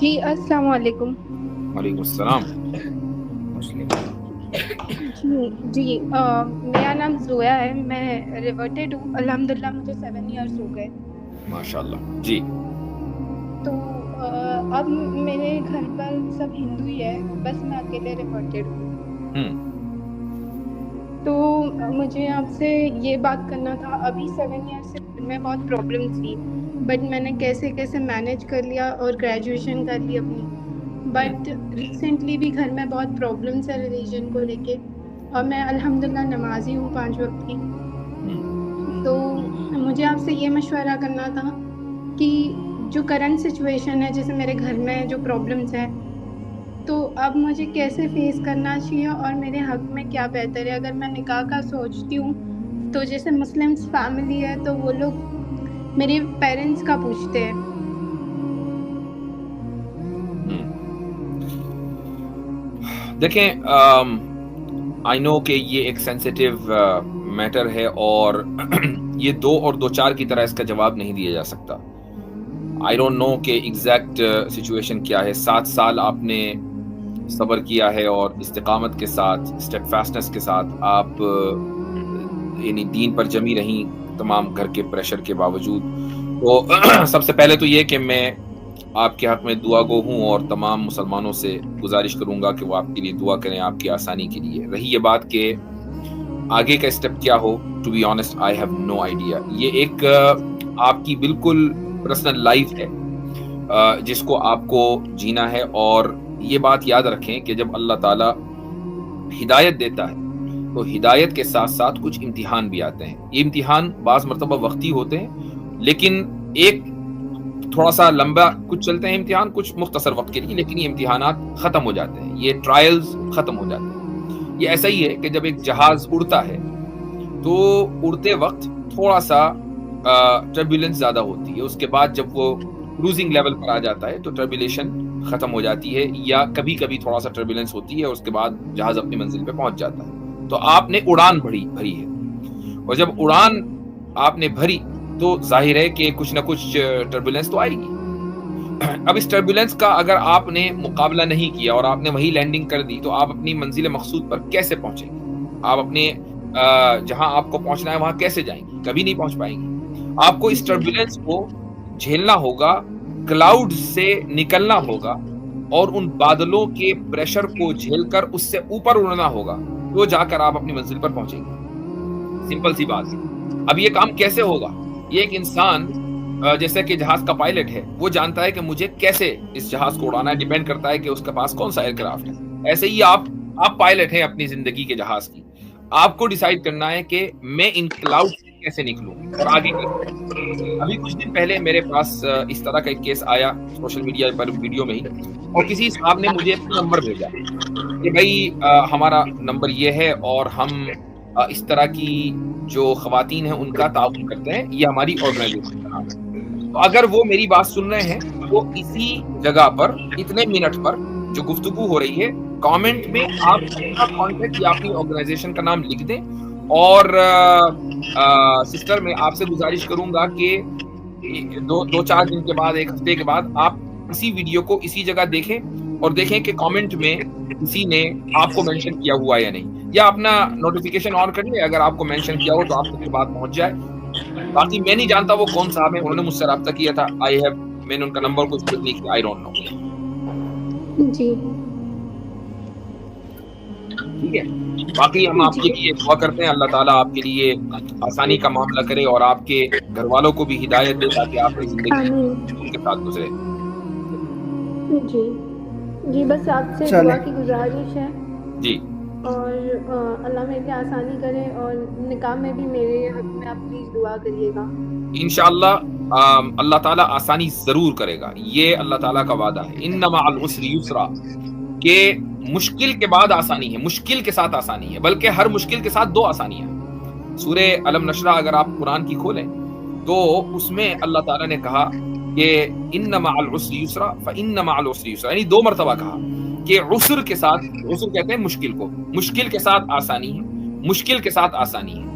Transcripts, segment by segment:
جی السلام علیکم. وعلیکم السلام. جی میرا نام زویا ہے. میں ریورٹیڈ ہوں. الحمدللہ مجھے 7 ایئرس ہو گئے. ماشاء اللہ. جی تو اب میرے گھر پر سب ہندو ہی ہے, بس میں اکیلے ریورٹیڈ ہوں. تو مجھے آپ سے یہ بات کرنا تھا. ابھی 7 ایئرس سے گھر میں بہت پرابلمس تھی, بٹ میں نے کیسے مینیج کر لیا اور گریجویشن کر لی اپنی. بٹ ریسنٹلی بھی گھر میں بہت پرابلمس ہے ریلیجن کو لے کے, اور میں الحمدللہ نمازی ہوں 5 وقت کی. تو مجھے آپ سے یہ مشورہ کرنا تھا کہ جو کرنٹ سچویشن ہے, جیسے میرے گھر میں جو پرابلمس ہیں, تو اب مجھے کیسے فیس کرنا چاہیے اور میرے حق میں کیا بہتر ہے. اگر میں نکاح کا سوچتی ہوں تو جیسے مسلمس فیملی ہے تو وہ لوگ میرے پیرنٹس کا پوچھتے ہیں. دیکھیں, آئی نو کہ یہ ایک سینسیٹیو میٹر ہے اور یہ 2 اور 2 4 کی طرح اس کا جواب نہیں دیا جا سکتا. آئی ڈونٹ نو کہ ایگزیکٹ سچویشن کیا ہے. 7 سال آپ نے صبر کیا ہے اور استقامت کے ساتھ, اسٹیڈ فاسٹنس کے ساتھ آپ یعنی دین پر جمی رہیں تمام گھر کے پریشر کے باوجود. تو سب سے پہلے تو یہ کہ میں آپ کے حق میں دعا گو ہوں اور تمام مسلمانوں سے گزارش کروں گا کہ وہ آپ کے لیے دعا کریں, آپ کی آسانی کے لیے. رہی یہ بات کہ آگے کا اسٹیپ کیا ہو, to be honest I have no idea. یہ ایک آپ کی بالکل پرسنل لائف ہے جس کو آپ کو جینا ہے. اور یہ بات یاد رکھیں کہ جب اللہ تعالی ہدایت دیتا ہے تو ہدایت کے ساتھ ساتھ کچھ امتحان بھی آتے ہیں. یہ امتحان بعض مرتبہ وقتی ہوتے ہیں, لیکن ایک تھوڑا سا لمبا کچھ چلتے ہیں امتحان, کچھ مختصر وقت کے لیے, لیکن یہ امتحانات ختم ہو جاتے ہیں, یہ ٹرائلز ختم ہو جاتے ہیں. یہ ایسا ہی ہے کہ جب ایک جہاز اڑتا ہے تو اڑتے وقت تھوڑا سا ٹربیولنس زیادہ ہوتی ہے. اس کے بعد جب وہ کروزنگ لیول پر آ جاتا ہے تو ٹربیلیشن ختم ہو جاتی ہے, یا کبھی کبھی تھوڑا سا ٹربیلنس ہوتی ہے, اور اس کے بعد جہاز اپنی منزل پہ پہنچ جاتا ہے. تو آپ نے اڑان بھری ہے, اور جب اڑان آپ نے بھری تو ظاہر ہے کہ کچھ نہ کچھ ٹربیلنس تو آئے گی. اب اس ٹربیلنس کا اگر آپ نے مقابلہ نہیں کیا اور آپ نے وہی لینڈنگ کر دی تو آپ اپنی منزل مقصود پر کیسے پہنچیں گے؟ آپ اپنے جہاں آپ کو پہنچنا ہے وہاں کیسے جائیں گے؟ کبھی نہیں پہنچ پائیں گے. آپ کو اس ٹربیلنس کو جھیلنا ہوگا, کلاؤڈ سے نکلنا ہوگا, اور ان بادلوں کے پریشر کو جھیل کر اس سے اوپر اڑنا ہوگا, تو جا کر آپ اپنی منزل پر پہنچیں گے. سمپل سی بات. اب یہ کام کیسے ہوگا؟ یہ ایک انسان جیسے کہ جہاز کا پائلٹ ہے, وہ جانتا ہے کہ مجھے کیسے اس جہاز کو اڑانا ہے, ڈیپینڈ کرتا ہے کہ اس کے پاس کون سا ایئر کرافٹ ہے. ایسے ہی آپ پائلٹ ہیں اپنی زندگی کے جہاز کی. آپ کو ڈیسائیڈ کرنا ہے کہ میں ان کلاؤڈ سے کیسے نکلوں اور آگے کیسے. ابھی کچھ دن پہلے میرے پاس اس طرح کا ایک کیس آیا سوشل میڈیا پر, ویڈیو میں ہی, اور کسی صاحب نے مجھے اپنا نمبر بھیجا کہ بھائی ہمارا نمبر یہ ہے اور ہم اس طرح کی جو خواتین ہیں ان کا تعاون کرتے ہیں, یہ ہماری آرگنائزیشن کا نام ہے. تو اگر وہ میری بات سن رہے ہیں تو اسی جگہ پر اتنے منٹ پر جو گفتگو ہو رہی ہے, کامنٹ میں آپ اپنا کانٹیکٹ یا اپنی آرگنائزیشن کا نام لکھ دیں. اور سسٹر میں آپ سے گزارش کروں گا کہ 2-4 دن کے بعد, 1 ہفتے کے بعد آپ اسی ویڈیو کو اسی جگہ دیکھیں اور دیکھیں کہ کامنٹ میں کسی نے آپ کو مینشن کیا ہوا یا نہیں, یا اپنا نوٹیفیکیشن آن کر لیں, اگر آپ کو مینشن کیا ہو تو آپ تک بات پہنچ جائے. باقی میں نہیں جانتا وہ کون صاحب ہیں, انہوں نے مجھ سے رابطہ کیا تھا, میں نے ان کا نمبر کو سیو نہیں کیا, آئی ڈونٹ نو. جی ٹھیک ہے. باقی ہم آپ کے لیے دعا کرتے ہیں, اللہ تعالیٰ آپ کے لیے آسانی کا معاملہ کرے اور آپ کے گھر والوں کو بھی ہدایت دے تاکہ آپ کی زندگی کے ساتھ گزرے. جی بس آپ سے دعا کی گزارش ہے. جی, اور اللہ میرے لیے آسانی کرے, اور نکاح میں بھی میرے حق میں آپ پلیز دعا کریے گا. انشاءاللہ اللہ تعالیٰ آسانی ضرور کرے گا, یہ اللہ تعالیٰ کا وعدہ ہے. ان مع العسر یسرا, کہ مشکل کے بعد آسانی ہے, مشکل کے ساتھ آسانی ہے, بلکہ ہر مشکل کے ساتھ 2 آسانیاں ہیں. سورہ الم نشرح اگر آپ قرآن کی کھولیں تو اس میں اللہ تعالیٰ نے کہا کہ ان مع العسر یسرا فان مع العسر یسرا, یعنی 2 مرتبہ کہا کہ عسر کے ساتھ, عسر کہتے ہیں مشکل کو, مشکل کے ساتھ آسانی ہے, مشکل کے ساتھ آسانی ہے.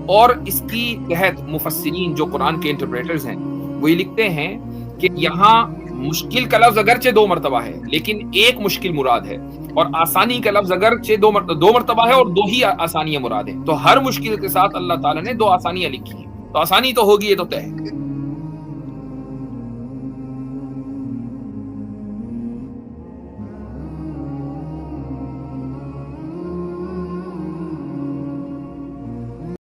اور اس کی تحت مفسرین جو قرآن کے انٹرپریٹرز ہیں وہ یہ لکھتے ہیں کہ یہاں مشکل کا لفظ اگرچہ 2 مرتبہ ہے لیکن ایک مشکل مراد ہے، اور آسانی کا لفظ اگرچہ 2 مرتبہ ہے اور 2 ہی آسانیاں مراد ہیں، تو ہر مشکل کے ساتھ اللہ تعالیٰ نے 2 آسانیاں لکھی ہیں، تو آسانی تو ہوگی، یہ تو طے ہے۔